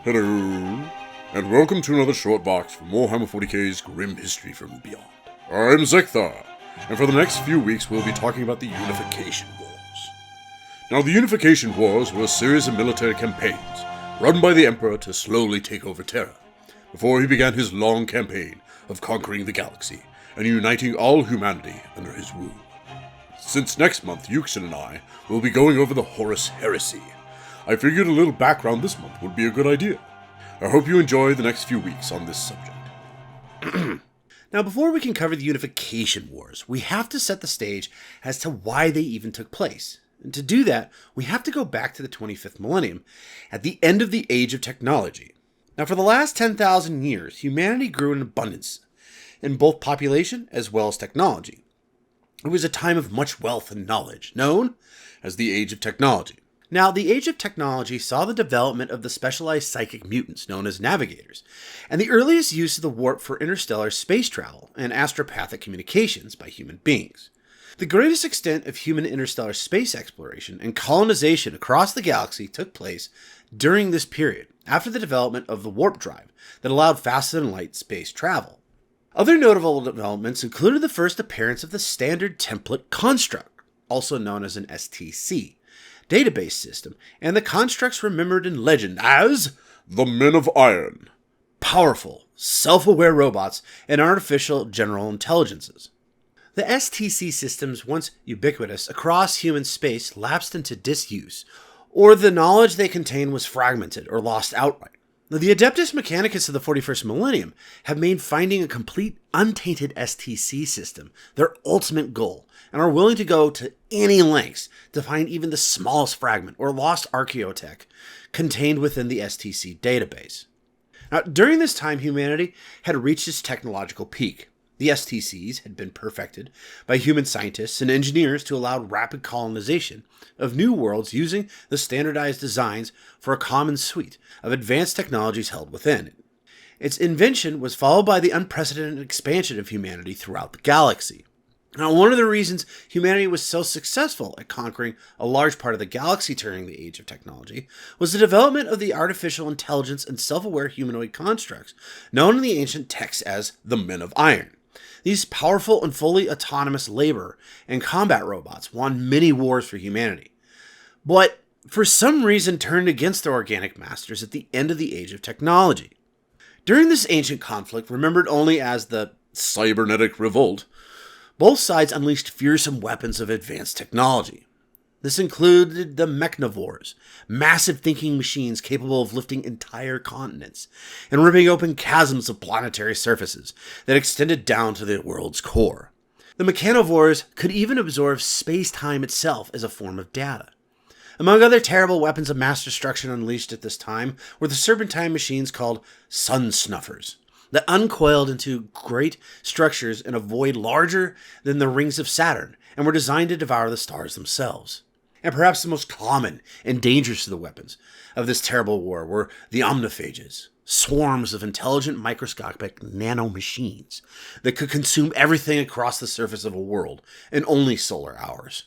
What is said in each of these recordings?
Hello, and welcome to another short box from Warhammer 40k's Grim History from Beyond. I'm Zeckthar, and for the next few weeks we'll be talking about the Unification Wars. Now, the Unification Wars were a series of military campaigns run by the Emperor to slowly take over Terra, before he began his long campaign of conquering the galaxy and uniting all humanity under his rule. Since next month, Euxin and I will be going over the Horus Heresy, I figured a little background this month would be a good idea. I hope you enjoy the next few weeks on this subject. Now, before we can cover the Unification Wars, we have to set the stage as to why they even took place. And to do that, we have to go back to the 25th millennium, at the end of the Age of Technology. Now, for the last 10,000 years, humanity grew in abundance, in both population as well as technology. It was a time of much wealth and knowledge, known as the Age of Technology. Now, the Age of Technology saw the development of the specialized psychic mutants known as navigators, and the earliest use of the warp for interstellar space travel and astropathic communications by human beings. The greatest extent of human interstellar space exploration and colonization across the galaxy took place during this period, after the development of the warp drive that allowed faster-than-light space travel. Other notable developments included the first appearance of the Standard Template Construct, also known as an STC, database system, and the constructs remembered in legend as the Men of Iron. Powerful, self-aware robots and artificial general intelligences. The STC systems, once ubiquitous across human space, lapsed into disuse, or the knowledge they contained was fragmented or lost outright. Now, the Adeptus Mechanicus of the 41st millennium have made finding a complete, untainted STC system their ultimate goal, and are willing to go to any lengths to find even the smallest fragment or lost archaeotech contained within the STC database. Now, during this time, humanity had reached its technological peak. The STCs had been perfected by human scientists and engineers to allow rapid colonization of new worlds using the standardized designs for a common suite of advanced technologies held within it. Its invention was followed by the unprecedented expansion of humanity throughout the galaxy. Now, one of the reasons humanity was so successful at conquering a large part of the galaxy during the Age of Technology was the development of the artificial intelligence and self-aware humanoid constructs known in the ancient texts as the Men of Iron. These powerful and fully autonomous labor and combat robots won many wars for humanity, but for some reason turned against their organic masters at the end of the Age of Technology. During this ancient conflict, remembered only as the Cybernetic Revolt, both sides unleashed fearsome weapons of advanced technology. This included the Mechnivores, massive thinking machines capable of lifting entire continents and ripping open chasms of planetary surfaces that extended down to the world's core. The Mechanivores could even absorb space-time itself as a form of data. Among other terrible weapons of mass destruction unleashed at this time were the serpentine machines called Sun Snuffers, that uncoiled into great structures in a void larger than the rings of Saturn and were designed to devour the stars themselves. And perhaps the most common and dangerous of the weapons of this terrible war were the omniphages, swarms of intelligent microscopic nanomachines that could consume everything across the surface of a world in only solar hours.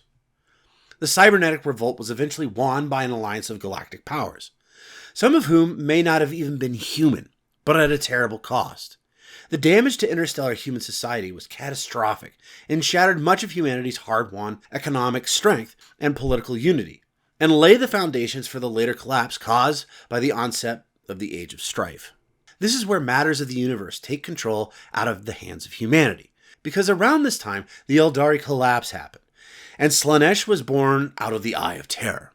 The cybernetic revolt was eventually won by an alliance of galactic powers, some of whom may not have even been human, but at a terrible cost. The damage to interstellar human society was catastrophic and shattered much of humanity's hard-won economic strength and political unity, and laid the foundations for the later collapse caused by the onset of the Age of Strife. This is where matters of the universe take control out of the hands of humanity, because around this time the Eldari collapse happened, and Slaanesh was born out of the Eye of Terror.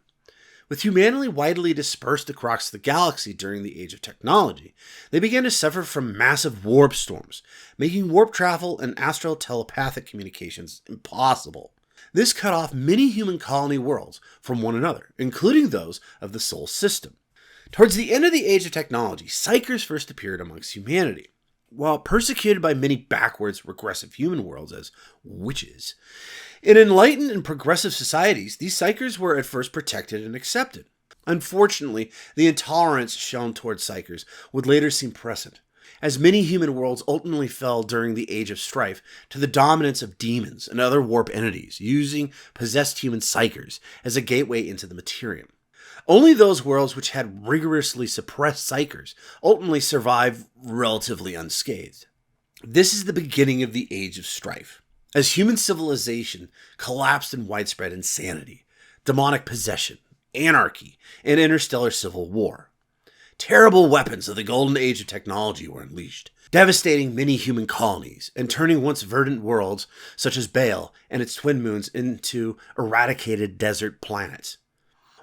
With humanity widely dispersed across the galaxy during the Age of Technology, they began to suffer from massive warp storms, making warp travel and astral telepathic communications impossible. This cut off many human colony worlds from one another, including those of the Sol system. Towards the end of the Age of Technology, Psykers first appeared amongst humanity. While persecuted by many backwards, regressive human worlds as witches, in enlightened and progressive societies, these Psykers were at first protected and accepted. Unfortunately, the intolerance shown towards Psykers would later seem present, as many human worlds ultimately fell during the Age of Strife to the dominance of demons and other warp entities, using possessed human Psykers as a gateway into the Materium. Only those worlds which had rigorously suppressed psychers ultimately survive relatively unscathed. This is the beginning of the Age of Strife, as human civilization collapsed in widespread insanity, demonic possession, anarchy, and interstellar civil war. Terrible weapons of the golden age of technology were unleashed, devastating many human colonies and turning once verdant worlds such as Baal and its twin moons into eradicated desert planets.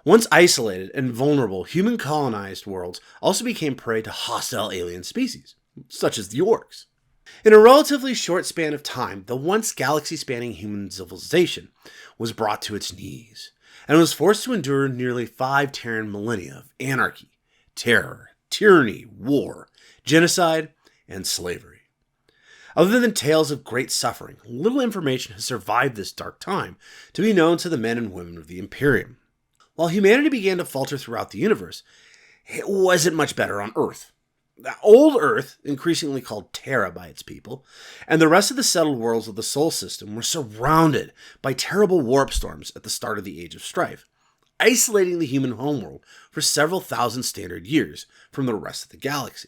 Once isolated and vulnerable, human colonized worlds also became prey to hostile alien species, such as the orcs. In a relatively short span of time, the once galaxy-spanning human civilization was brought to its knees, and was forced to endure nearly 5 Terran millennia of anarchy, terror, tyranny, war, genocide, and slavery. Other than tales of great suffering, little information has survived this dark time to be known to the men and women of the Imperium. While humanity began to falter throughout the universe, it wasn't much better on Earth. The old Earth, increasingly called Terra by its people, and the rest of the settled worlds of the Sol system were surrounded by terrible warp storms at the start of the Age of Strife, isolating the human homeworld for several thousand standard years from the rest of the galaxy.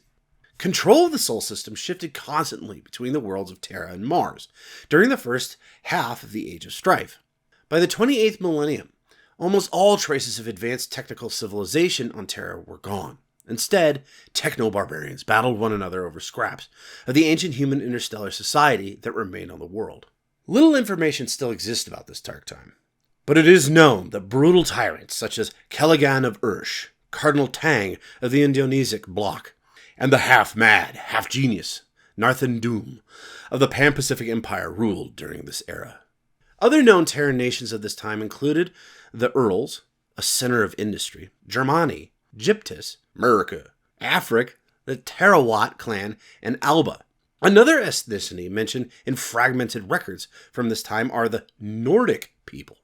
Control of the Sol system shifted constantly between the worlds of Terra and Mars during the first half of the Age of Strife. By the 28th millennium, almost all traces of advanced technical civilization on Terra were gone. Instead, techno-barbarians battled one another over scraps of the ancient human interstellar society that remained on the world. Little information still exists about this dark time, but it is known that brutal tyrants such as Caligan of Ursh, Cardinal Tang of the Indonesic bloc, and the half-mad, half-genius Narthan Doom of the Pan-Pacific Empire ruled during this era. Other known Terran nations of this time included the Earls, a center of industry, Germani, Gyptus, Murica, Afric, the Tarawat clan, and Alba. Another ethnicity mentioned in fragmented records from this time are the Nordic people.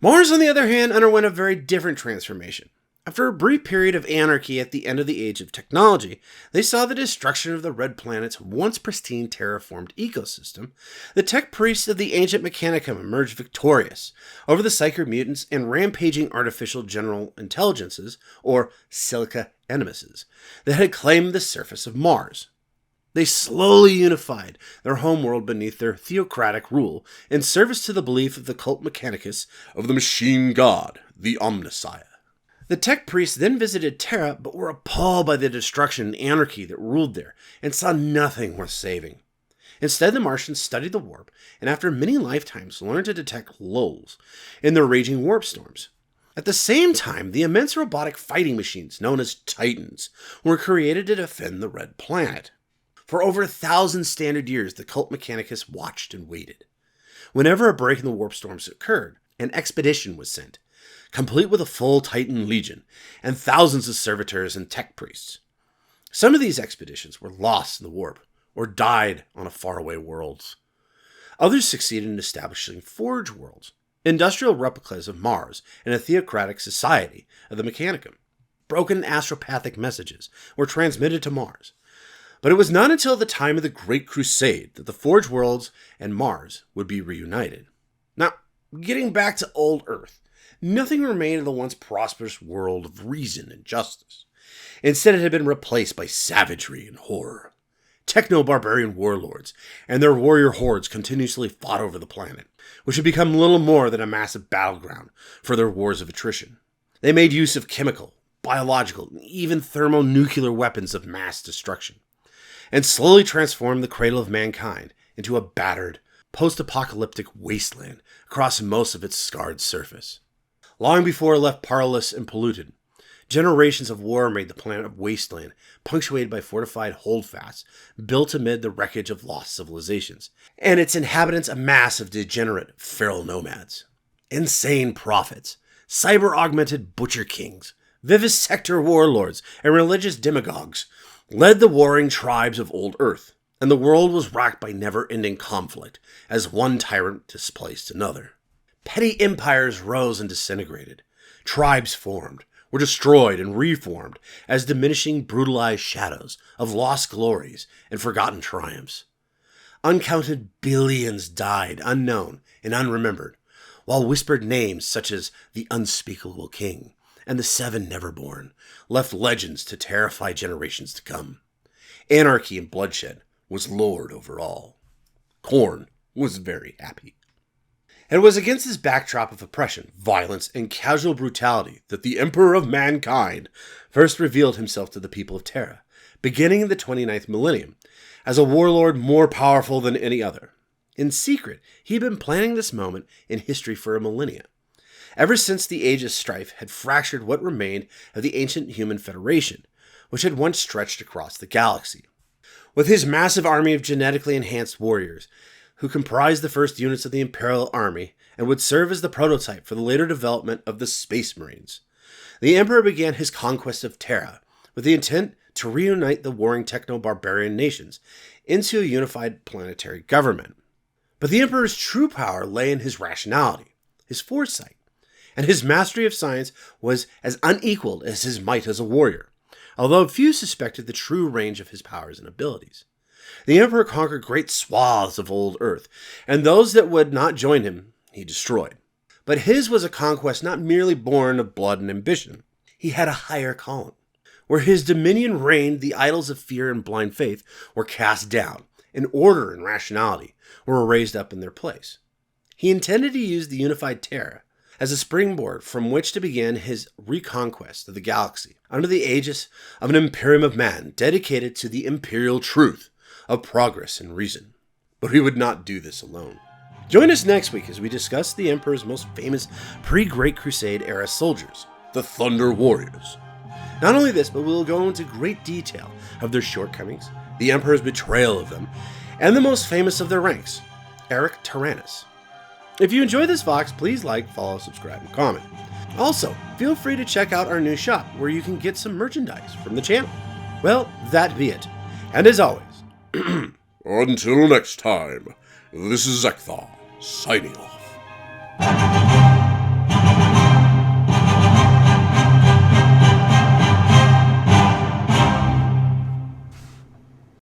Mars, on the other hand, underwent a very different transformation. After a brief period of anarchy at the end of the Age of Technology, they saw the destruction of the Red Planet's once pristine terraformed ecosystem. The tech priests of the ancient Mechanicum emerged victorious over the Psyker mutants and rampaging artificial general intelligences, or Silica Animuses, that had claimed the surface of Mars. They slowly unified their homeworld beneath their theocratic rule in service to the belief of the cult Mechanicus of the machine god, the Omnissiah. The tech priests then visited Terra, but were appalled by the destruction and anarchy that ruled there, and saw nothing worth saving. Instead, the Martians studied the warp, and after many lifetimes learned to detect lulls in the raging warp storms. At the same time, the immense robotic fighting machines, known as Titans, were created to defend the Red Planet. For over 1,000 standard years, the cult Mechanicus watched and waited. Whenever a break in the warp storms occurred, an expedition was sent, complete with a full Titan legion, and thousands of servitors and tech priests. Some of these expeditions were lost in the warp, or died on a faraway world. Others succeeded in establishing forge worlds, industrial replicas of Mars and a theocratic society of the Mechanicum. Broken astropathic messages were transmitted to Mars, but it was not until the time of the Great Crusade that the forge worlds and Mars would be reunited. Now, getting back to old Earth, nothing remained of the once prosperous world of reason and justice. Instead, it had been replaced by savagery and horror. Techno-barbarian warlords and their warrior hordes continuously fought over the planet, which had become little more than a massive battleground for their wars of attrition. They made use of chemical, biological, and even thermonuclear weapons of mass destruction, and slowly transformed the cradle of mankind into a battered, post-apocalyptic wasteland across most of its scarred surface. Long before it left parlous and polluted, generations of war made the planet a wasteland, punctuated by fortified holdfasts built amid the wreckage of lost civilizations, and its inhabitants a mass of degenerate feral nomads. Insane prophets, cyber-augmented butcher kings, vivisector warlords, and religious demagogues led the warring tribes of old Earth, and the world was racked by never-ending conflict as one tyrant displaced another. Petty empires rose and disintegrated. Tribes formed, were destroyed and reformed as diminishing, brutalized shadows of lost glories and forgotten triumphs. Uncounted billions died unknown and unremembered, while whispered names such as the Unspeakable King and the Seven Neverborn left legends to terrify generations to come. Anarchy and bloodshed was lord over all. Khorne was very happy. It was against this backdrop of oppression, violence, and casual brutality that the Emperor of Mankind first revealed himself to the people of Terra, beginning in the 29th millennium, as a warlord more powerful than any other. In secret, he had been planning this moment in history for a millennia, ever since the age of strife had fractured what remained of the ancient human federation, which had once stretched across the galaxy. With his massive army of genetically enhanced warriors, who comprised the first units of the Imperial Army and would serve as the prototype for the later development of the Space Marines, the Emperor began his conquest of Terra with the intent to reunite the warring techno-barbarian nations into a unified planetary government. But the Emperor's true power lay in his rationality, his foresight, and his mastery of science was as unequaled as his might as a warrior, although few suspected the true range of his powers and abilities. The Emperor conquered great swaths of old Earth, and those that would not join him, he destroyed. But his was a conquest not merely born of blood and ambition. He had a higher calling. Where his dominion reigned, the idols of fear and blind faith were cast down, and order and rationality were raised up in their place. He intended to use the unified Terra as a springboard from which to begin his reconquest of the galaxy under the aegis of an Imperium of Man dedicated to the imperial truth of progress and reason. But he would not do this alone. Join us next week as we discuss the Emperor's most famous pre-Great Crusade era soldiers, the Thunder Warriors. Not only this, but we will go into great detail of their shortcomings, the Emperor's betrayal of them, and the most famous of their ranks, Eric Tyrannus. If you enjoy this Vox, please like, follow, subscribe, and comment. Also, feel free to check out our new shop where you can get some merchandise from the channel. Well, that be it. And as always, Until next time, this is Zeckthar, signing off.